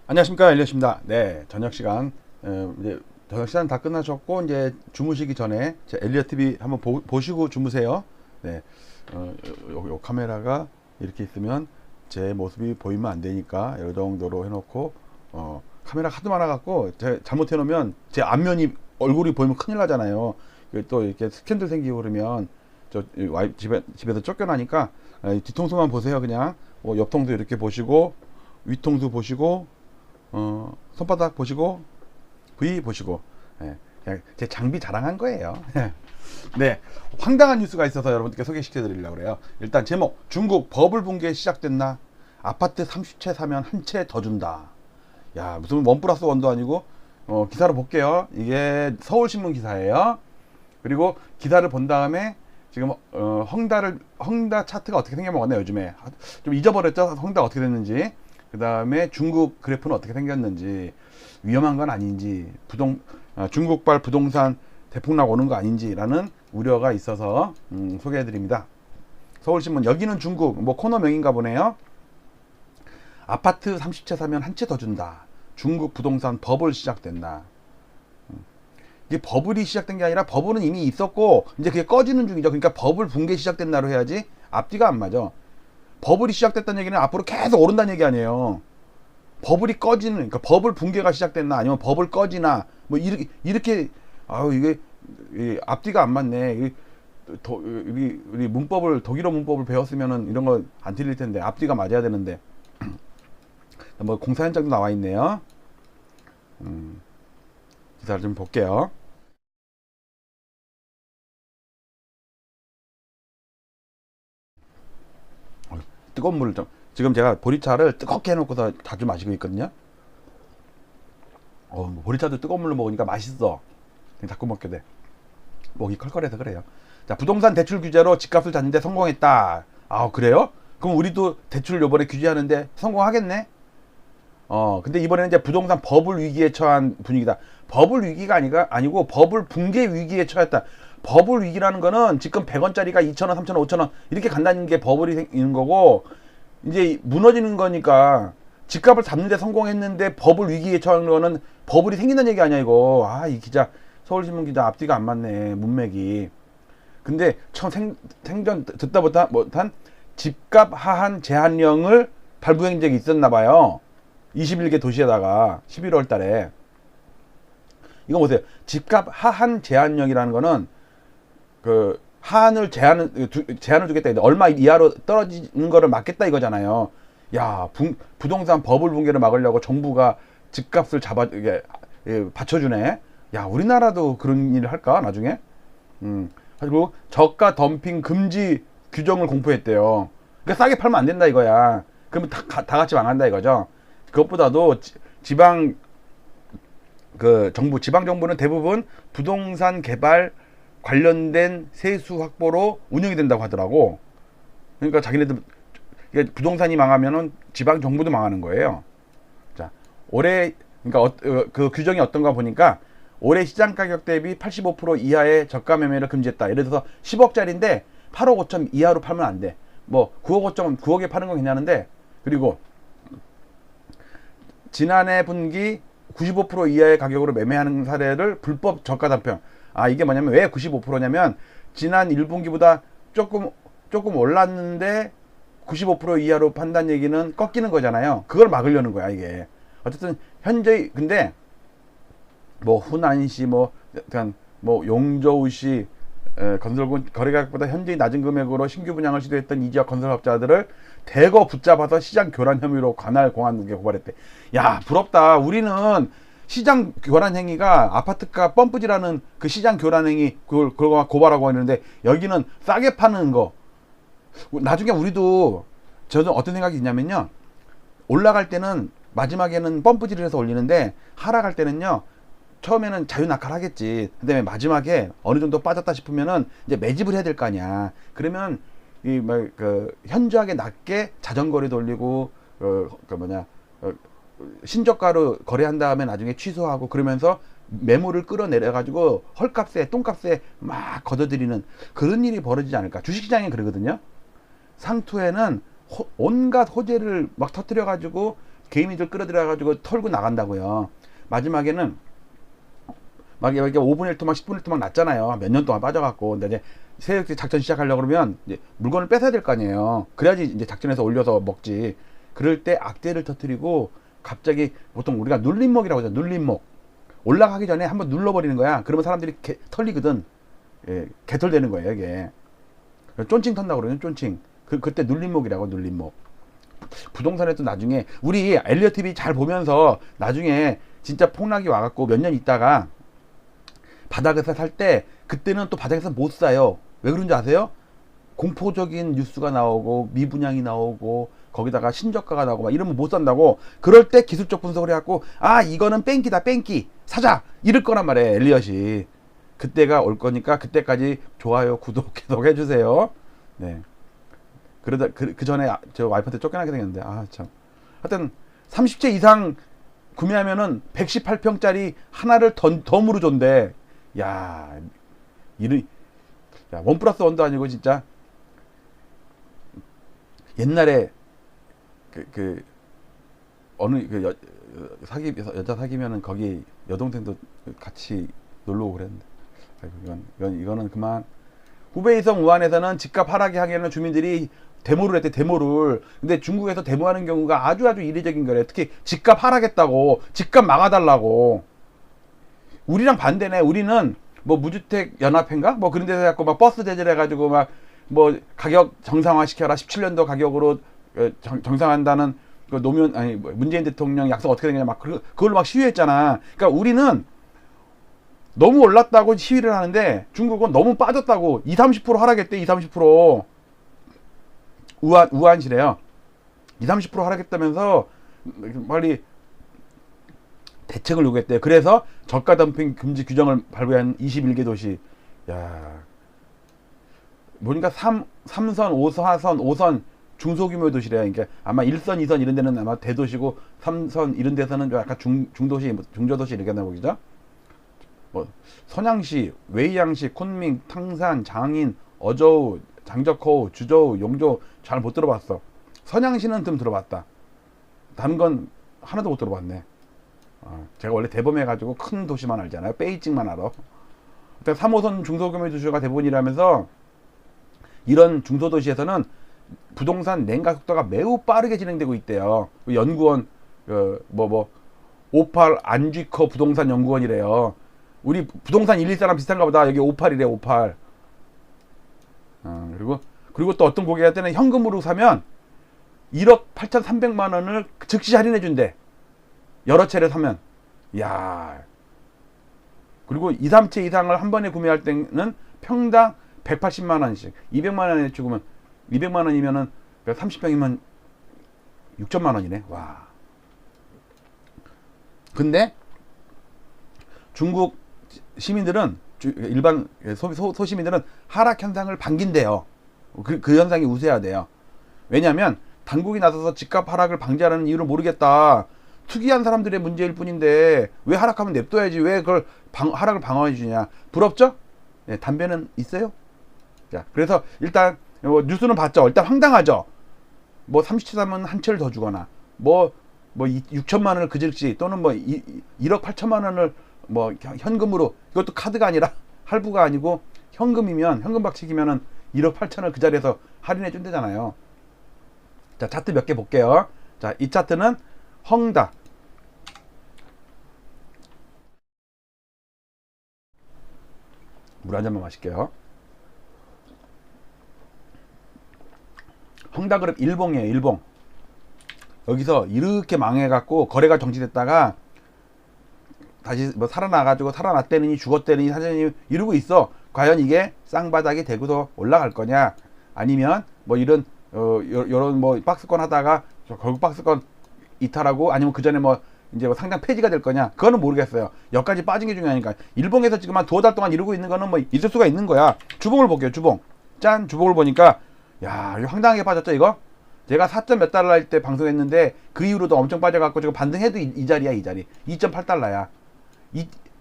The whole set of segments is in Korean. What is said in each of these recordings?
안녕하십니까, 엘리엇입니다. 네, 저녁 시간 이제 저녁 시간 다 끝나셨고 이제 주무시기 전에 제 엘리엇 TV 한번 보시고 주무세요. 네, 요 카메라가 이렇게 있으면 제 모습이 보이면 안 되니까 이 정도로 해놓고 카메라 하도 많아갖고 제가 잘못해 놓으면 제 앞면이 얼굴이 보이면 큰일 나잖아요. 또 이렇게 스캔들 생기고 그러면 저 집에서 쫓겨나니까 뒤통수만 보세요. 그냥 옆통수 이렇게 보시고 위통수 보시고 손바닥 보시고 V 보시고, 예, 그냥 제 장비 자랑한 거예요. 네, 황당한 뉴스가 있어서 여러분들께 소개시켜 드리려고 그래요. 일단 제목: 중국 버블 붕괴 시작됐나? 아파트 30채 사면 한 채 더 준다. 야, 무슨 원 플러스 원도 아니고. 기사를 볼게요. 이게 서울신문 기사예요. 그리고 기사를 본 다음에 지금 헝다 차트가 어떻게 생겨먹었나 요즘에 좀 잊어버렸죠. 헝다 어떻게 됐는지. 그 다음에 중국 그래프는 어떻게 생겼는지, 위험한 건 아닌지, 중국발 부동산 대폭락 오는 거 아닌지라는 우려가 있어서 소개해 드립니다. 서울신문. 여기는 중국 뭐 코너명인가 보네요. 아파트 30채 사면 한 채 더 준다. 중국 부동산 버블 시작됐나. 이게 버블이 시작된 게 아니라 버블은 이미 있었고 이제 그게 꺼지는 중이죠. 그러니까 버블 붕괴 시작됐나로 해야지 앞뒤가 안 맞아. 버블이 시작됐다는 얘기는 앞으로 계속 오른다는 얘기 아니에요. 버블이 꺼지는, 그러니까 버블 붕괴가 시작됐나 아니면 버블 꺼지나 뭐 이렇게 아유 이게 앞뒤가 안 맞네. 우리 문법을, 독일어 문법을 배웠으면은 이런 거 안 틀릴 텐데 앞뒤가 맞아야 되는데. 뭐 공사 현장도 나와 있네요. 기사를 좀 볼게요. 뜨거운 물을 좀, 지금 제가 보리차를 뜨겁게 해놓고서 자주 마시고 있거든요. 보리차도 뜨거운 물로 먹으니까 맛있어. 자꾸 먹게 돼. 목이 컬컬해서 그래요. 자, 부동산 대출 규제로 집값을 잡는데 성공했다. 아, 그래요? 그럼 우리도 대출 요번에 규제하는데 성공하겠네? 근데 이번에는 이제 부동산 버블 위기에 처한 분위기다. 버블 위기가 아니고 버블 붕괴 위기에 처했다. 버블 위기라는 거는 지금 100원짜리가 2,000원, 3,000원, 5,000원 이렇게 간다는 게 버블이 생기는 거고, 이제 무너지는 거니까 집값을 잡는데 성공했는데 버블 위기에 처한 거는 버블이 생긴다는 얘기 아니야, 이거. 아, 이 기자, 서울신문 기자 앞뒤가 안 맞네, 문맥이. 근데 처음 생전 듣다 못한 집값 하한 제한령을 발부한 적이 있었나 봐요. 21개 도시에다가 11월 달에. 이거 보세요. 집값 하한 제한령이라는 거는 그 하한을 제한을 두겠다. 얼마 이하로 떨어지는 거를 막겠다 이거잖아요. 야, 부동산 버블 붕괴를 막으려고 정부가 집값을 이게 받쳐주네. 야, 우리나라도 그런 일을 할까 나중에? 그리고 저가 덤핑 금지 규정을 공포했대요. 그러니까 싸게 팔면 안 된다 이거야. 그러면 다 같이 망한다 이거죠. 그것보다도 지방 지방 정부는 대부분 부동산 개발 관련된 세수 확보로 운영이 된다고 하더라고. 그러니까 자기네들 부동산이 망하면은 지방 정부도 망하는 거예요. 자, 올해 그러니까 그 규정이 어떤가 보니까 올해 시장 가격 대비 85% 이하의 저가 매매를 금지했다. 예를 들어서 10억짜리인데 8억 5천 이하로 팔면 안 돼. 뭐 9억 5천 9억에 파는 건 괜찮은데, 그리고 지난해 분기 95% 이하의 가격으로 매매하는 사례를 불법 저가 단평. 아, 이게 뭐냐면 왜 95%냐면 지난 1분기보다 조금 올랐는데 95% 이하로 판단 얘기는 꺾이는 거잖아요. 그걸 막으려는 거야, 이게. 어쨌든 현재 근데 뭐 후난시 뭐 용저우시 건설군 거래가격보다 현저히 낮은 금액으로 신규 분양을 시도했던 이 지역 건설업자들을 대거 붙잡아서 시장 교란 혐의로 관할 공안국에 고발했대. 야, 부럽다. 우리는 시장 교란 행위가 아파트가 펌프질하는 그 시장 교란 행위 그걸 고발하고 있는데, 여기는 싸게 파는 거. 나중에 우리도, 저는 어떤 생각이 있냐면요, 올라갈 때는 마지막에는 펌프질을 해서 올리는데 하락할 때는요, 처음에는 자유낙하를 하겠지. 그다음에 마지막에 어느 정도 빠졌다 싶으면은 이제 매집을 해야 될 거 아니야. 그러면 현저하게 낮게 자전거리 돌리고 신저가로 거래한 다음에 나중에 취소하고, 그러면서 매물을 끌어내려 가지고 헐값에 똥값에 막 걷어들이는 그런 일이 벌어지지 않을까. 주식시장이 그러거든요. 상투에는 온갖 호재를 막 터뜨려 가지고 개미들 끌어들여가지고 털고 나간다고요. 마지막에는 막 이렇게 5분의 1토막 10분의 1토막 났잖아요. 몇 년 동안 빠져갖고. 근데 이제 새롭게 작전 시작하려고 그러면 이제 물건을 뺏어야 될 거 아니에요. 그래야지 이제 작전에서 올려서 먹지. 그럴 때 악재를 터뜨리고 갑자기 보통 우리가 눌림목이라고 하죠. 눌림목. 올라가기 전에 한번 눌러버리는 거야. 그러면 사람들이 털리거든. 예, 개털되는 거예요, 이게. 쫀칭 턴다고 그러죠, 쫀칭. 그때 눌림목이라고, 눌림목. 부동산에도 나중에, 우리 엘리엇 TV 잘 보면서 나중에 진짜 폭락이 와갖고 몇 년 있다가 바닥에서 살 때, 그때는 또 바닥에서 못 사요. 왜 그런지 아세요? 공포적인 뉴스가 나오고, 미분양이 나오고, 거기다가 신저가가 나오고, 막 이러면 못 산다고. 그럴 때 기술적 분석을 해갖고, 아, 이거는 뺑기다, 뺑기. 사자! 이럴 거란 말이에요, 엘리엇이. 그때가 올 거니까, 그때까지 좋아요, 구독 계속 해주세요. 네. 그러다, 그 전에 저 와이프한테 쫓겨나게 생겼는데, 아, 참. 하여튼, 30채 이상 구매하면은 118평짜리 하나를 덤으로 준대. 야, 야, 1+1도 아니고, 진짜. 옛날에, 어느, 여자 사귀면은 거기 여동생도 같이 놀러 오고 그랬는데. 아이고, 이거는 그만. 후베이성 우한에서는 집값 하락에 하기에는 주민들이 데모를 했대, 데모를. 근데 중국에서 데모하는 경우가 아주 이례적인 거래. 특히 집값 하락했다고, 집값 막아달라고. 우리랑 반대네. 우리는 뭐 무주택 연합회인가? 뭐 그런 데서 갖고 막 버스 대절해가지고 막 뭐 가격 정상화 시켜라. 17년도 가격으로 정상한다는 그 노무현, 아니, 문재인 대통령 약속 어떻게 되냐 막 그걸로 막 시위했잖아. 그러니까 우리는 너무 올랐다고 시위를 하는데 중국은 너무 빠졌다고 20-30% 하락했대. 20-30% 우한시래요. 20-30% 하락했다면서 빨리 대책을 요구했대요. 그래서 저가 덤핑 금지 규정을 발부한 21개 도시. 야, 보니까 3선, 5선, 5선 중소규모 도시래요. 그러니까 아마 1선, 2선 이런 데는 아마 대도시고 3선 이런 데서는 약간 중도시, 중저도시 이렇게 한다고 그러죠. 뭐 선양시, 웨이양시, 쿤밍, 탕산, 장인, 어저우, 장저커우, 주저우, 용조 잘 못 들어봤어. 선양시는 좀 들어봤다. 다른 건 하나도 못 들어봤네. 제가 원래 대범해가지고 큰 도시만 알잖아요. 베이징만 알아. 3호선 중소규모 도시가 대부분이라면서 이런 중소도시에서는 부동산 냉가 속도가 매우 빠르게 진행되고 있대요. 연구원, 오팔 안쥐커 부동산 연구원이래요. 우리 부동산 1, 2사람 비슷한가 보다. 여기 58이래, 58. 그리고 또 어떤 고객한테는 현금으로 사면 1억 8,300만 원을 즉시 할인해 준대. 여러 채를 사면. 이야. 그리고 2, 3채 이상을 한 번에 구매할 때는 평당 180만 원씩. 200만 원에 죽으면 200만 원이면은 30평이면 6천만 원이네. 와. 근데 중국 시민들은, 일반 소시민들은 하락 현상을 반긴대요. 그 현상이 우세해야 돼요. 왜냐하면 당국이 나서서 집값 하락을 방지하라는 이유를 모르겠다. 특이한 사람들의 문제일 뿐인데 왜 하락하면 냅둬야지, 왜 그걸 하락을 방어해 주냐. 부럽죠? 네, 담배는 있어요? 자, 그래서 일단 뉴스는 봤죠. 일단 황당하죠. 뭐 30채 사면 한 채를 더 주거나, 뭐 6천만 원을 그 즉시, 또는 뭐 1억 8천만 원을 뭐 현금으로, 이것도 카드가 아니라 할부가 아니고 현금이면, 현금 박치기면은 1억 8천을 그 자리에서 할인해 준대잖아요. 자, 차트 몇 개 볼게요. 자, 이 차트는 헝다. 물 한 잔만 마실게요. 헝다그룹 일봉이에요, 일봉. 여기서 이렇게 망해갖고 거래가 정지됐다가 다시 뭐 살아나가지고, 살아났대느니 죽었대느니 사장님 이러고 있어. 과연 이게 쌍바닥이 되고도 올라갈 거냐, 아니면 뭐 이런 요런 뭐 박스권 하다가 결국 박스권 이탈하고, 아니면 그 전에 뭐 이제 뭐 상장 폐지가 될 거냐, 그거는 모르겠어요. 여기까지 빠진 게 중요하니까. 일봉에서 지금 한 2달 동안 이러고 있는 거는 뭐 있을 수가 있는 거야. 주봉을 볼게요, 주봉. 짠, 주봉을 보니까 야, 이거 황당하게 빠졌죠, 이거? 제가 4점 몇 달러일 때 방송했는데 그 이후로도 엄청 빠져갖고 지금 반등해도 이 자리야, 이 자리. 2.8달러야.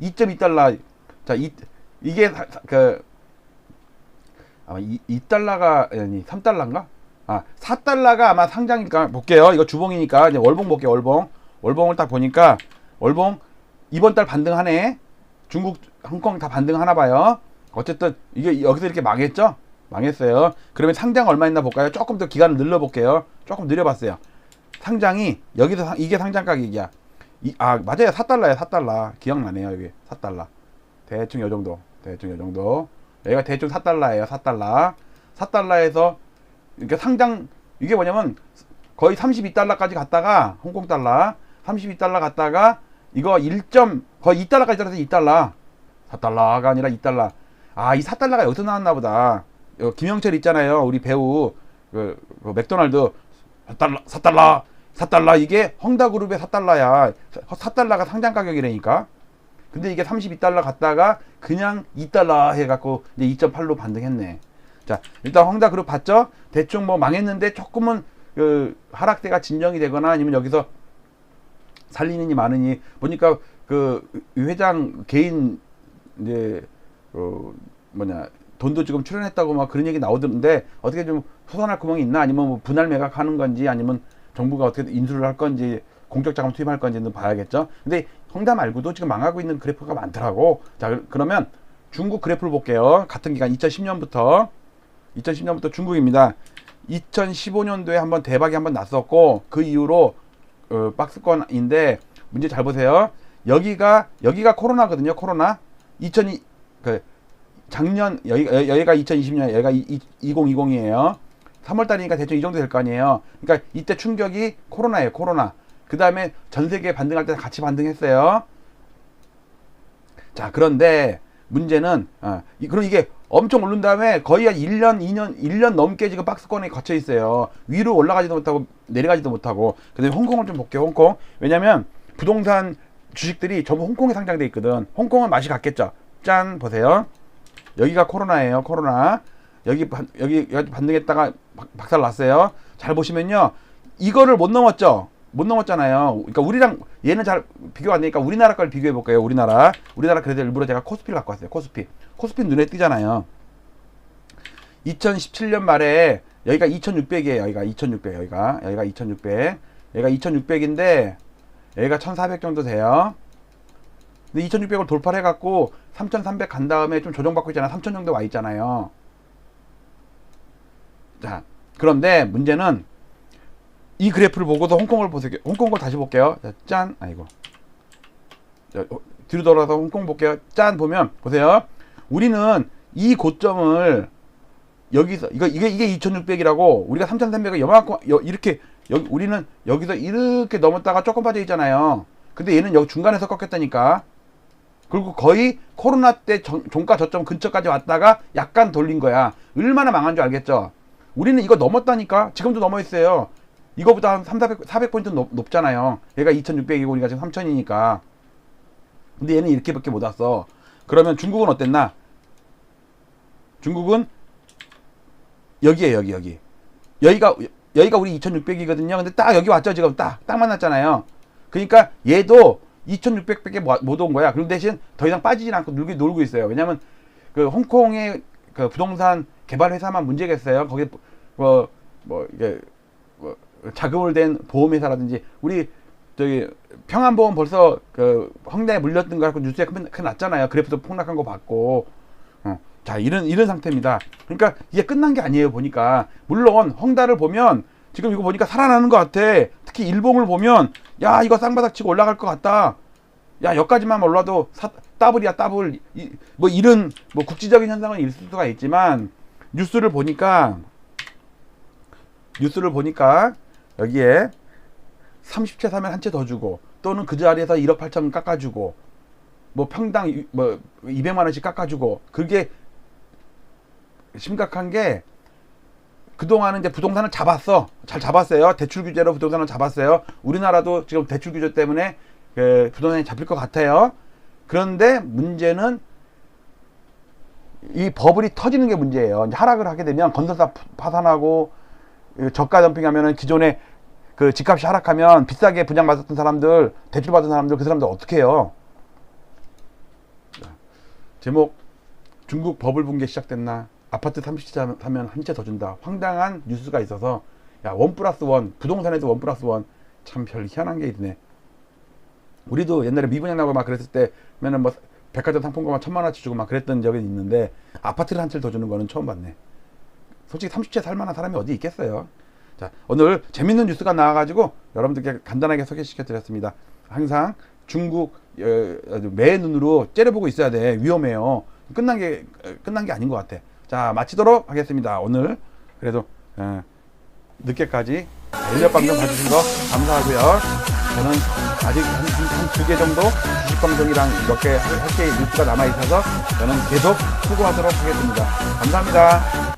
2.2달러. 자, 이게 아마 2달러가 아니 3달러인가? 아, 4달러가 아마 상장일까 볼게요. 이거 주봉이니까 이제 월봉 볼게요. 월봉을 딱 보니까 월봉 이번 달 반등하네. 중국, 홍콩 다 반등하나 봐요. 어쨌든 이게 여기서 이렇게 망했죠? 망했어요. 그러면 상장 얼마 있나 볼까요? 조금 더 기간을 늘려 볼게요. 조금 늘려봤어요. 상장이 여기서 이게 상장 가격이야. 맞아요. 4달러야. 4달러. 기억나네요. 여기 4달러. 대충 요 정도. 여기가 대충 4달러예요. 4달러. 4달러에서 그러니까 상장 이게 뭐냐면 거의 32달러까지 갔다가 홍콩 달러 32달러 갔다가 이거 거의 2달러까지 떨어져서 2달러. 4달러가 아니라 2달러. 이 4달러가 여기서 나왔나 보다. 김영철 있잖아요. 우리 배우 그 맥도날드 4달러 이게 헝다그룹의 4달러야. 4달러가 상장 가격이라니까. 근데 이게 32달러 갔다가 그냥 2달러 해갖고 이제 2.8로 반등했네. 자, 일단 헝다그룹 봤죠? 대충 뭐 망했는데 조금은 그 하락세가 진정이 되거나 아니면 여기서 살리느니 마느니 보니까 그 회장 개인 이제 돈도 지금 출연했다고 막 그런 얘기 나오던데 어떻게 좀 소산할 구멍이 있나 아니면 뭐 분할 매각하는 건지 아니면 정부가 어떻게 인수를 할 건지 공적 자금 투입할 건지는 봐야겠죠. 근데 헝다 말고도 지금 망하고 있는 그래프가 많더라고. 자, 그러면 중국 그래프를 볼게요. 같은 기간 2010년부터 중국입니다. 2015년도에 한번 대박이 한번 났었고 그 이후로 박스권인데 문제 잘 보세요. 여기가 코로나거든요. 코로나. 작년 여기가 2020년 여기가 2020이에요. 3월 달이니까 대충 이 정도 될 거 아니에요. 그러니까 이때 충격이 코로나예요. 코로나. 그 다음에 전 세계 반등할 때 같이 반등했어요. 자, 그런데 문제는 그럼 이게 엄청 오른 다음에 거의 한 1년 넘게 지금 박스권에 갇혀 있어요. 위로 올라가지도 못하고 내려가지도 못하고. 그다음에 홍콩을 좀 볼게요. 홍콩. 왜냐면 부동산 주식들이 전부 홍콩에 상장돼 있거든. 홍콩은 맛이 갔겠죠. 짠, 보세요. 여기가 코로나예요. 코로나. 여기 반등했다가 박살 났어요. 잘 보시면요. 이거를 못 넘었죠. 못 넘었잖아요. 그러니까 우리랑 얘는 잘 비교가 안 되니까 우리나라 걸 비교해 볼게요. 우리나라 그래도 일부러 제가 코스피를 갖고 왔어요. 코스피 눈에 띄잖아요. 2017년 말에 여기가 2600이에요. 여기가 2600. 여기가 2600. 여기가 2600인데 여기가 1400 정도 돼요. 근데 2600을 돌파를 해갖고 3300 간 다음에 좀 조정받고 있잖아요. 3000 정도 와 있잖아요. 자, 그런데 문제는 이 그래프를 보고서 홍콩을 보세요. 홍콩 걸 다시 볼게요. 자, 짠. 아이고. 자, 뒤로 돌아서 홍콩 볼게요. 짠. 보면 보세요. 우리는 이 고점을 여기서 이게 2600이라고 우리가 3300을 요만큼 이렇게 우리는 여기서 이렇게 넘었다가 조금 빠져 있잖아요. 근데 얘는 여기 중간에서 꺾였다니까. 그리고 거의 코로나 때 종가 저점 근처까지 왔다가 약간 돌린 거야. 얼마나 망한 줄 알겠죠? 우리는 이거 넘었다니까. 지금도 넘어 있어요. 이거보다 한 400포인트 높잖아요. 얘가 2600이고 우리가 지금 3000이니까. 근데 얘는 이렇게밖에 못 왔어. 그러면 중국은 어땠나? 중국은 여기에요. 여기. 여기가 우리 2600이거든요. 근데 딱 여기 왔죠. 지금 딱 만났잖아요. 그러니까 얘도 2600밖에 못 온 거야. 그런 대신 더 이상 빠지진 않고 놀고 있어요. 왜냐면 그 홍콩의 그 부동산 개발 회사만 문제겠어요. 거기 이게 자금을 댄 보험회사라든지 우리 저기 평안보험 벌써 그 헝다에 물렸던 거 갖고 뉴스에 크게 났잖아요. 그래프도 폭락한 거 봤고. 자, 이런 상태입니다. 그러니까 이게 끝난 게 아니에요. 보니까 물론 헝다를 보면 지금 이거 보니까 살아나는 것 같아. 특히 일봉을 보면 야, 이거 쌍바닥 치고 올라갈 것 같다. 야, 여기까지만 올라도 더블이야, 더블. 뭐 이런 뭐 국지적인 현상은 있을 수가 있지만 뉴스를 보니까 여기에 30채 사면 한 채 더 주고 또는 그 자리에서 1억 8천 깎아주고 뭐 평당 뭐 200만 원씩 깎아주고. 그게 심각한 게 그동안은 이제 부동산을 잘 잡았어요. 대출 규제로 부동산을 잡았어요. 우리나라도 지금 대출 규제 때문에 그 부동산이 잡힐 것 같아요. 그런데 문제는 이 버블이 터지는 게 문제예요. 이제 하락을 하게 되면 건설사 파산하고 저가 덤핑하면은 기존에 그 집값이 하락하면 비싸게 분양받았던 사람들, 대출 받은 사람들, 그 사람들 어떻게 해요? 제목: 중국 버블 붕괴 시작됐나? 아파트 30채 사면 한 채 더 준다. 황당한 뉴스가 있어서 야, 1+1 부동산에서 1+1 참 별 희한한 게 있네. 우리도 옛날에 미분양 나고 막 그랬을 때면은 뭐 백화점 상품권만 1,000만 원치 주고 막 그랬던 적이 있는데 아파트를 한 채 더 주는 거는 처음 봤네. 솔직히 30채 살 만한 사람이 어디 있겠어요. 자, 오늘 재밌는 뉴스가 나와가지고 여러분들께 간단하게 소개시켜 드렸습니다. 항상 중국 매의 눈으로 째려보고 있어야 돼. 위험해요. 끝난 게 아닌 것 같아. 자, 마치도록 하겠습니다. 오늘 그래도 늦게까지 엘리엇 방송 봐주신 거 감사하고요. 저는 아직 한 2개 정도 주식 방송이랑 몇 개 할 게 뉴스가 남아 있어서 저는 계속 수고하도록 하겠습니다. 감사합니다.